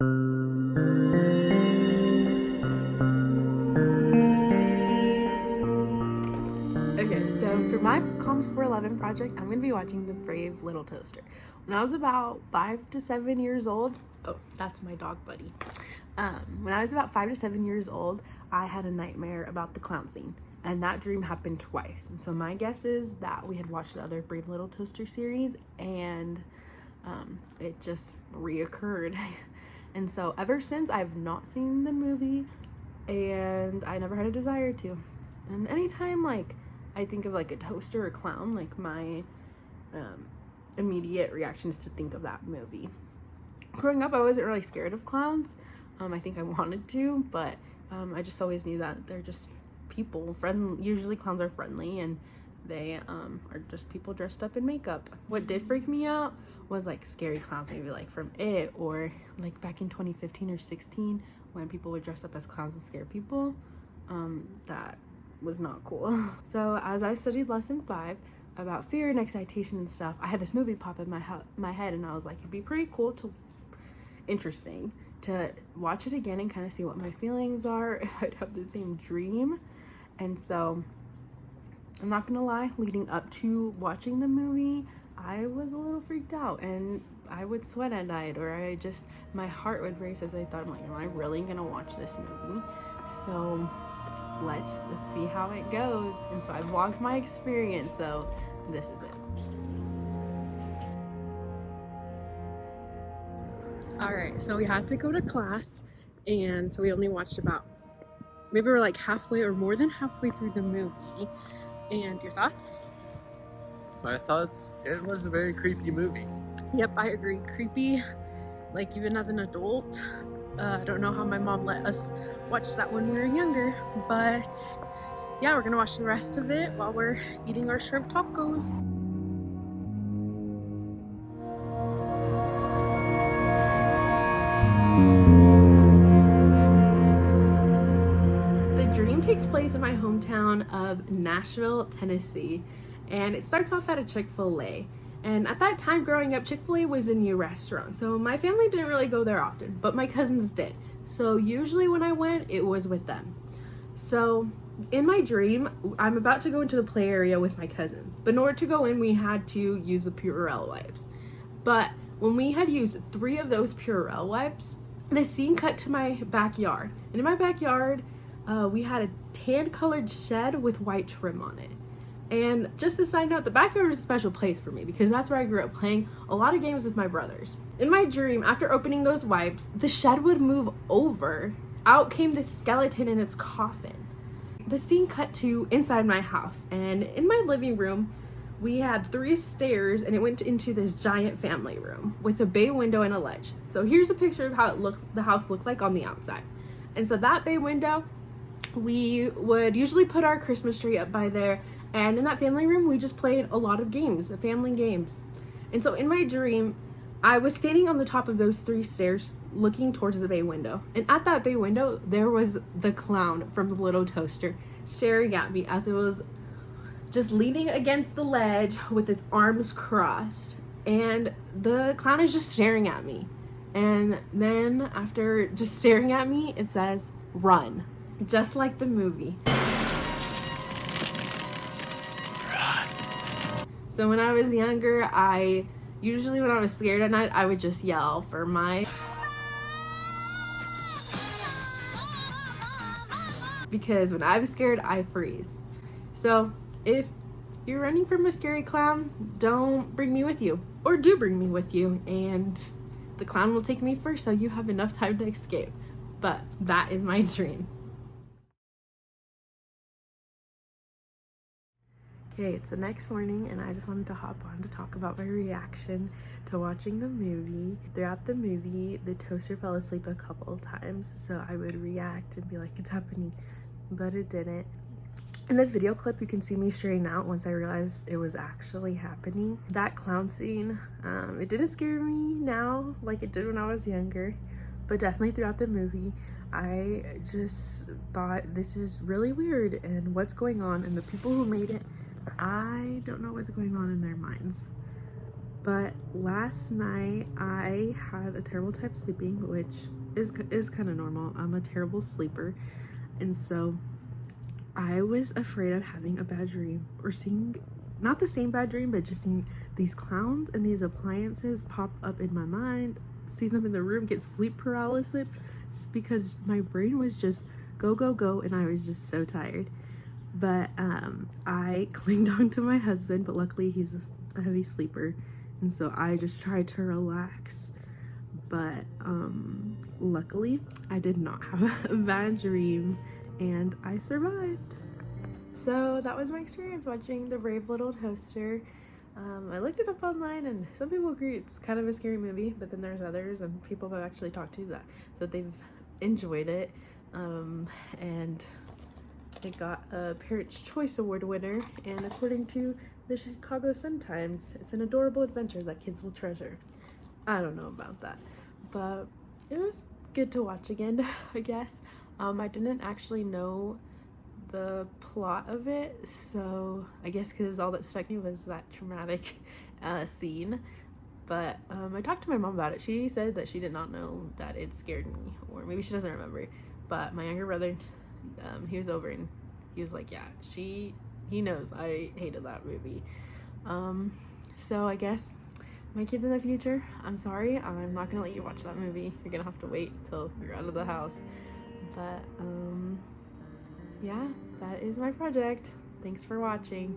Okay, so for my Comms 411 project, I'm going to be watching The Brave Little Toaster. When I was about 5 to 7 years old, oh, that's my dog buddy. When I was about 5 to 7 years old, I had a nightmare about the clown scene, and that dream happened twice. And so my guess is that we had watched the other Brave Little Toaster series, and it just reoccurred. And so ever since, I've not seen the movie, and I never had a desire to. And anytime I think of like a toaster or clown, like my immediate reaction is to think of that movie. Growing up, I wasn't really scared of clowns. I think I wanted to, but I just always knew that they're just people. Usually clowns are friendly, and they are just people dressed up in makeup. What did freak me out was like scary clowns, maybe like from It, or like back in 2015 or 16 when people would dress up as clowns and scare people. That was not cool. So as I studied lesson 5 about fear and excitation and stuff, I had this movie pop in my head, and I was like, it'd be pretty cool interesting to watch it again and kind of see what my feelings are if I'd have the same dream. And so I'm not gonna lie, leading up to watching the movie, I was a little freaked out, and I would sweat at night, or my heart would race as I thought, I'm like, am I really gonna watch this movie? So let's see how it goes. And so I vlogged my experience, so this is it. All right, so we had to go to class, and so we only watched maybe we're like halfway or more than halfway through the movie. And your thoughts? My thoughts? It was a very creepy movie. Yep, I agree. Creepy, like even as an adult. I don't know how my mom let us watch that when we were younger, but yeah, we're gonna watch the rest of it while we're eating our shrimp tacos. The dream takes place in my hometown of Nashville, Tennessee, and it starts off at a Chick-fil-A. And at that time growing up, Chick-fil-A was a new restaurant, so my family didn't really go there often, but my cousins did. So usually when I went, it was with them. So in my dream, I'm about to go into the play area with my cousins, but in order to go in, we had to use the Purell wipes. But when we had used 3 of those Purell wipes, the scene cut to my backyard. And in my backyard, we had a tan colored shed with white trim on it. And just a side note, the backyard is a special place for me because that's where I grew up playing a lot of games with my brothers. In my dream, after opening those wipes, the shed would move over. Out came the skeleton in its coffin. The scene cut to inside my house, and in my living room, we had 3 stairs, and it went into this giant family room with a bay window and a ledge. So here's a picture of how the house looked like on the outside. And so that bay window, we would usually put our Christmas tree up by there. And in that family room, we just played a lot of games, family games. And so in my dream, I was standing on the top of those 3 stairs looking towards the bay window. And at that bay window, there was the clown from the Little Toaster staring at me as it was just leaning against the ledge with its arms crossed. And the clown is just staring at me. And then after just staring at me, it says, "Run," just like the movie. So when I was younger, when I was scared at night, I would just yell for because when I was scared, I freeze. So if you're running from a scary clown, don't bring me with you, or do bring me with you, and the clown will take me first so you have enough time to escape. But that is my dream. Okay, it's the next morning, and I just wanted to hop on to talk about my reaction to watching the movie. Throughout the movie, the toaster fell asleep a couple of times, so I would react and be like, it's happening, but it didn't. In this video clip, you can see me straighten out once I realized it was actually happening. That clown scene, it didn't scare me now like it did when I was younger, but definitely throughout the movie, I just thought, this is really weird, and what's going on, and the people who made it, I don't know what's going on in their minds. But last night I had a terrible time sleeping, which is kind of normal. I'm a terrible sleeper, and so I was afraid of having a bad dream or seeing, not the same bad dream, but just seeing these clowns and these appliances pop up in my mind, see them in the room, get sleep paralysis because my brain was just go, go, go, and I was just so tired. But I clinged on to my husband, but luckily he's a heavy sleeper, and so I just tried to relax. But luckily I did not have a bad dream and I survived. So that was my experience watching The Brave Little Toaster. I looked it up online and some people agree it's kind of a scary movie, but then there's others and people have actually talked to that they've enjoyed it. And it got a Parents' Choice Award winner, and according to the Chicago Sun-Times, it's an adorable adventure that kids will treasure. I don't know about that, but it was good to watch again, I guess. I didn't actually know the plot of it, so I guess because all that stuck me was that traumatic scene. But I talked to my mom about it. She said that she did not know that it scared me, or maybe she doesn't remember. But my younger brother, he was over and he was like, yeah, he knows I hated that movie. So I guess my kids in the future, I'm sorry, I'm not gonna let you watch that movie. You're gonna have to wait till you're out of the house. But yeah, that is my project. Thanks for watching.